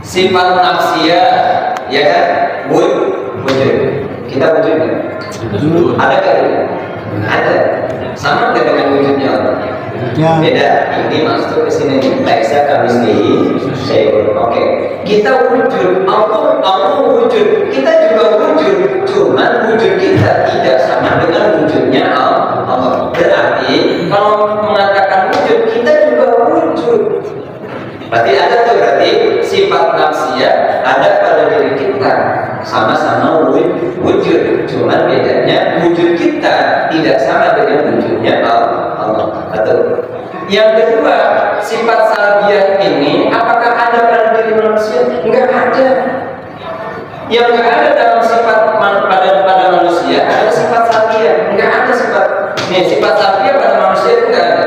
sifat nafsiyah, ya kan? Wujud. Kita wujud nggak? Ada kan? Ada. Sama dengan wujudnya Allah. Ya. Beda. Ini masuk ke sini. Laisa kamislihi syai'un. Oke. Kita wujud. Allah wujud. Kita juga wujud. Cuman wujud kita tidak sama dengan wujudnya Allah. Berarti kalau mengatakan wujud, kita juga wujud. Berarti ada tuh sifat nafsiyah ada pada diri kita, sama-sama wujud. Cuman bedanya wujud kita tidak sama dengan wujudnya Allah. Atau yang kedua, sifat salbiyah ini apakah ada pada diri manusia? Enggak ada. Yang enggak ada dalam sifat pada manusia ada sifat salbiyah. Enggak ada sifat salbiyah pada manusia itu enggak ada.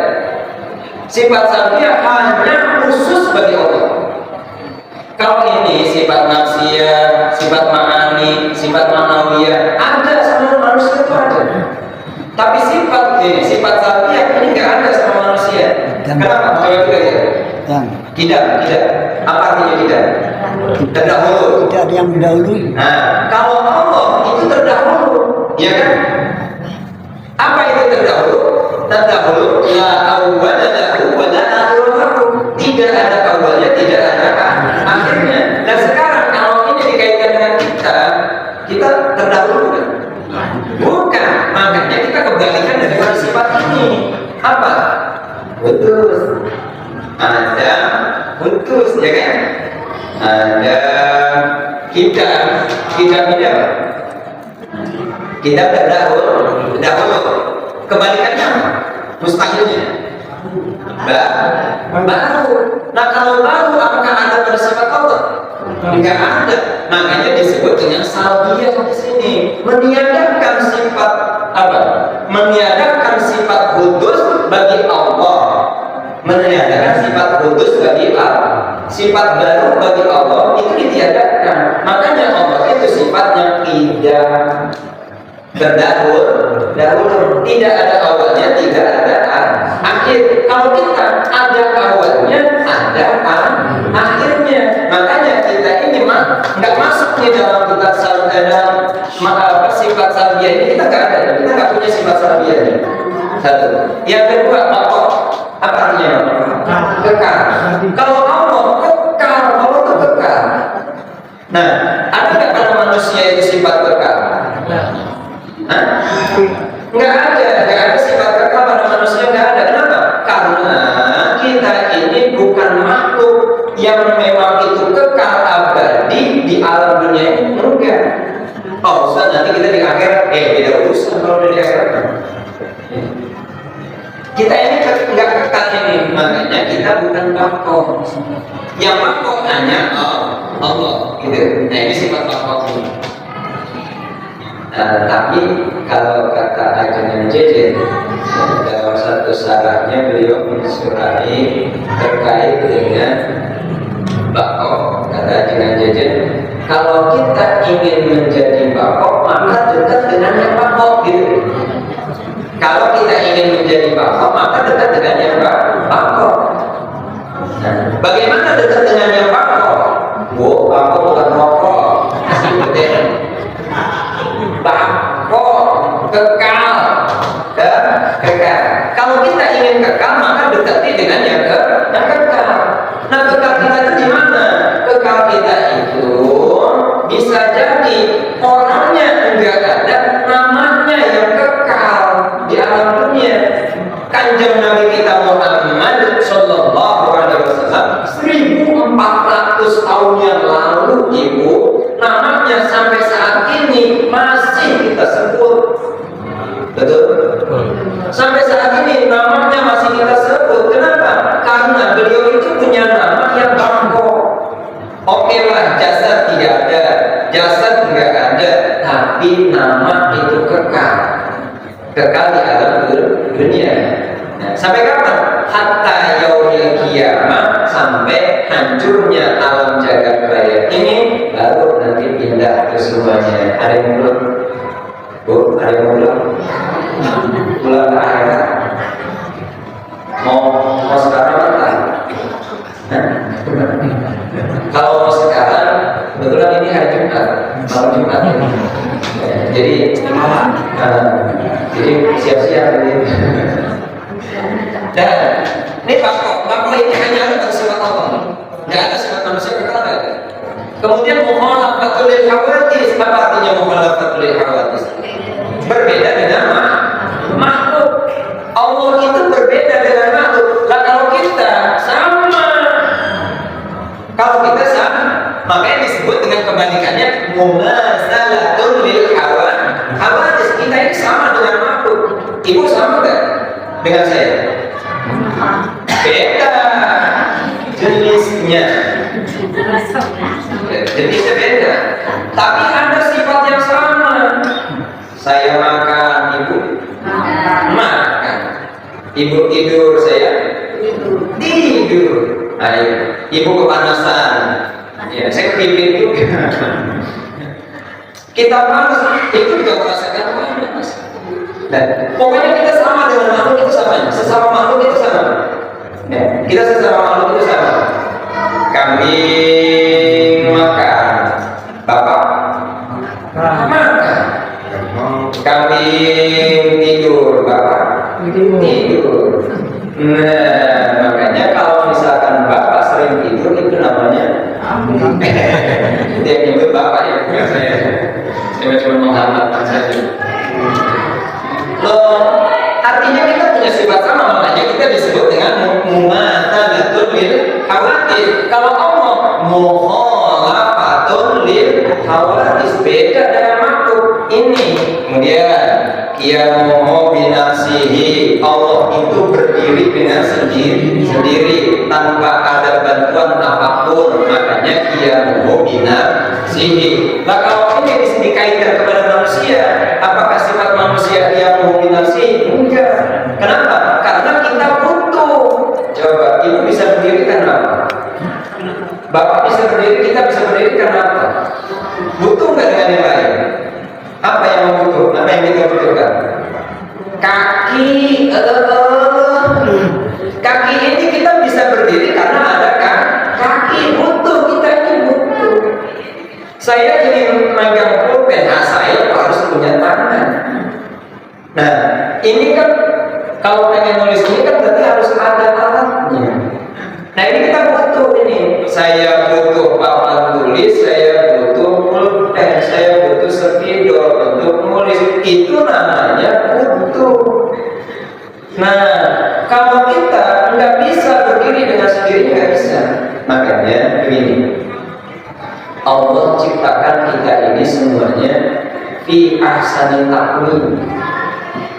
Sifat salbiyah hanya khusus bagi Allah. Kalau ini sifat nafsiyah, sifat ma'ani, sifat ma'nawiyah ada sama manusia itu ada. Tapi sifat salbiyah ini enggak ada sama manusia. Kenapa? Coba kita lihat. Tidak. Apa artinya tidak? Terdahulu. Tidak ada yang mendahului. Nah, kalau Allah itu terdahulu, ya kan? Apa itu terdahulu? Terdahulu la awwala lahu wa la akhira lahu. Tidak ada awalnya, tidak ada akhirnya. Dan sekarang kalau ini dikaitkan dengan kita terdahulu kan? Bukan. Makanya kita kembalikan dengan sifat ini. Apa? Putus. Ada putus, ya kan? Ada kita apa? Kita terdahulu. Kebalikannya apa? Mustahilnya baru. Nah, kalau baru apakah ada pada sifat Allah? Enggak ada. Makanya disebut dengan salbiyah di sini. Meniadakan sifat apa? Meniadakan sifat hudus bagi Allah. Meniadakan sifat hudus bagi Allah. Sifat baru bagi Allah itu ditiadakan. Makanya Allah itu sifatnya tidak terdahulu, tidak ada awalnya, tidak ada akhir. Kalau kita ada awalnya, ada akhirnya. Makanya kita ini nggak masuk nih dalam kitab sifat salbiyah ini. Kita nggak ada, kita nggak punya sifat salbiyah ini. Satu. Yang kedua, apa artinya? Kekal. Kalau Allah kekal, Allah itu kekal. Nah, ada nggak pada manusia itu sifat kekal? Nggak ada sifat kekal pada manusia, nggak ada. Kenapa? Karena kita ini bukan makhluk yang memang itu kekal abadi di alam dunia ini. Enggak. Oh, Ustaz, nanti kita di akhirat, tidak urusan kalau di akhirat. Kita ini nggak kekal ini, makanya kita bukan makhluk. Yang makhluk hanya Allah, gitu. Nah, ini sifat makhluk. Tapi kalau kata Ajaran Jejen, dalam satu syarahnya beliau mensurai terkait dengan bakok. Kata Ajaran Jejen, kalau kita ingin menjadi bakok, maka dekat dengan yang bakok, gitu. Kalau kita ingin menjadi bakok, maka dekat dengan yang bakok. Nah, bagaimana dekat dengan yang bakok? Bakok bukan rokok. Bakok, kekal. Kalau kita ingin kekal, maka dekati dengan yang kekal. Nah, kekal kita itu di mana? Kekal kita itu bisa jadi orangnya enggak ada, namanya yang kekal di alam dunia. Kanjeng Nabi kita Muhammad Sallallahu Alaihi Wasallam 1400 tahun yang lalu, ibu, namanya sampai saat ini masih kita sebut. Betul? Sampai saat ini namanya masih kita sebut. Kenapa? Karena beliau itu punya nama yang bangkok. Oke lah, jasad tidak ada, jasad enggak ada, tapi nama itu kekal di alam dunia. Nah, sampai kapan? Hatta yaumil qiyamah, sampai hancurnya alam jagat raya ini, baru nanti pindah ke semuanya. Ada yang belum? Bu, ada yang belum? Pulang ke akhirat. Mau sekarang apa? Kalau mau sekarang malam Jumat. Jadi siap-siap ini. Dan ini bako ini hanya ada pada sifat Allah, nggak ada sifat manusia berkata. Kemudian mukhalafatul lil hawadits, apa artinya mukhalafatul lil hawadits? Berbeda dengan makhluk. Allah itu berbeda dengan makhluk. Nah, kalau kita sama, makanya disebut dengan kebalikannya mumatsalatul lil hawadits. Kita ini sama dengan makhluk. Ibu sama nggak dengan saya? Beda jenisnya. Jenisnya beda, tapi ada sifat yang sama. Saya makan, ibu makan. Ibu tidur, saya tidur. Ayo, ibu kepanasan, ya saya kepipin juga. Kita panas, itu juga merasakan panas. Dan pokoknya kita sama dengan makhluk itu sama. Sesama makhluk itu sama. Ya, kita sesama makhluk itu sama. Kambing makan, bapak makan. Kambing tidur, bapak tidur. Nah, makanya kalau misalkan bapak sering tidur itu namanya itu yang nyebut bapak ya, bukan saya. Saya cuma menghambat saja. Loh, artinya kita punya sifat sama, makanya kita disebut dengan mumatsalatul lil hawadits. Kalau Allah mukhalafatul lil hawadits, beda dengan makhluk ini. Kemudian qiyamuhu binafsihi, Allah itu berdiri dengan sendiri tanpa ada bantuan apapun, makanya qiyamuhu binafsihi. Nah, kalau ini dikaitkan kepada manusia, apakah sifat manusia qiyamuhu binafsihi? Enggak. Kenapa? Karena kita butuh. Coba, ibu bisa berdiri karena apa? Bapak bisa berdiri, kita bisa berdiri karena apa? Butuh nggak dengan yang lain? Apa yang membutuh? Apa yang kita butuhkan? Kaki, kaki ini kita bisa berdiri karena ada kaki. Butuh, kita ini butuh. Saya ingin memegang pulpen, saya harus punya tangan. Nah, ini kan kalau pengen nulis ini kan berarti harus ada alatnya. Nah, ini kita butuh ini. Saya butuh papan tulis, saya butuh pulpen, saya butuh spidol untuk nulis. Itu namanya butuh. Nah, kalau kita nggak bisa berdiri dengan sendiri, nggak bisa. Makanya begini, Allah ciptakan kita ini semuanya fi ahsani taqwim.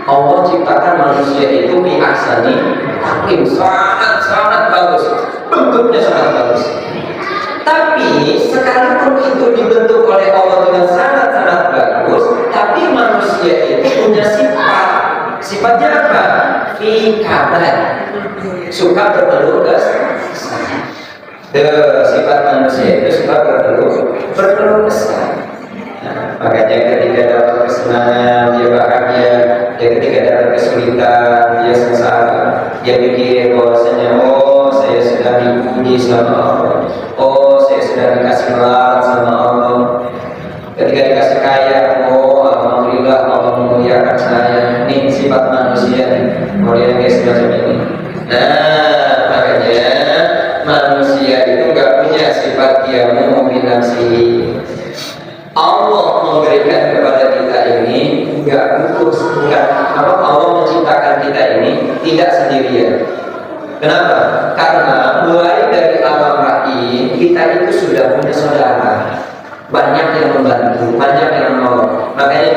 Allah ciptakan manusia itu fi ahsani taqwim, sangat bagus, bentuknya sangat bagus. Tapi sekalipun itu dibentuk oleh Allah dengan sangat bagus, tapi manusia itu punya sifat. Sifatnya apa? Fi kabar, suka berkeluh kesah. Sifat manusia itu suka berkeluh kesah. Makanya ketika dapat kesenangan dia bahagia, ketika dapat kesulitan dia sengsara, dia pikir bahwasanya saya sudah dipuji sama Allah, saya sudah dikasih melarang sama Allah. Ketika dikasih kaya, alhamdulillah Allah memuliakan saya. Ini sifat manusia, kemudian guys semacam ini. Nah, makanya manusia itu nggak punya sifat qiyamuhu binafsihi. Allah memberikan kepada kita ini nggak bukan Allah menciptakan kita ini tidak sendirian. Kenapa? Karena mulai dari alam rahim kita itu sudah punya saudara, banyak yang membantu, banyak yang menolong. Makanya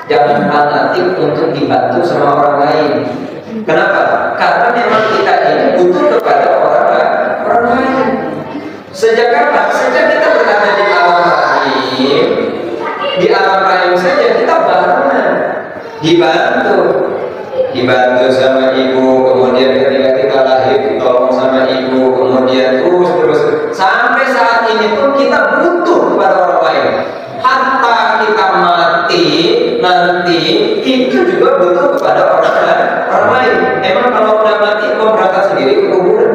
jangan fanatik untuk dibantu sama orang lain. Kenapa? Karena memang kita ini butuh kepada orang lain. Sejak kapan? Sejak kita berada di alam rahim, di alam rahim saja kita barengan, dibantu sama ibu, kemudian ketika kita lahir ditolong sama ibu, kemudian terus sampai saat ini pun kita butuh kepada orang lain. Hatta kita mati nanti itu juga butuh kepada orang lain. Emang kalau udah mati mau berangkat sendiri ke kuburan?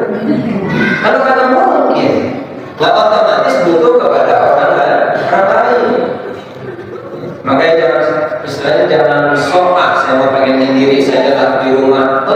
Kalau kata mungkin, nggak otomatis butuh kepada orang lain. Makanya jangan istilahnya jangan sok, saya mau pengen sendiri saja lah di rumah.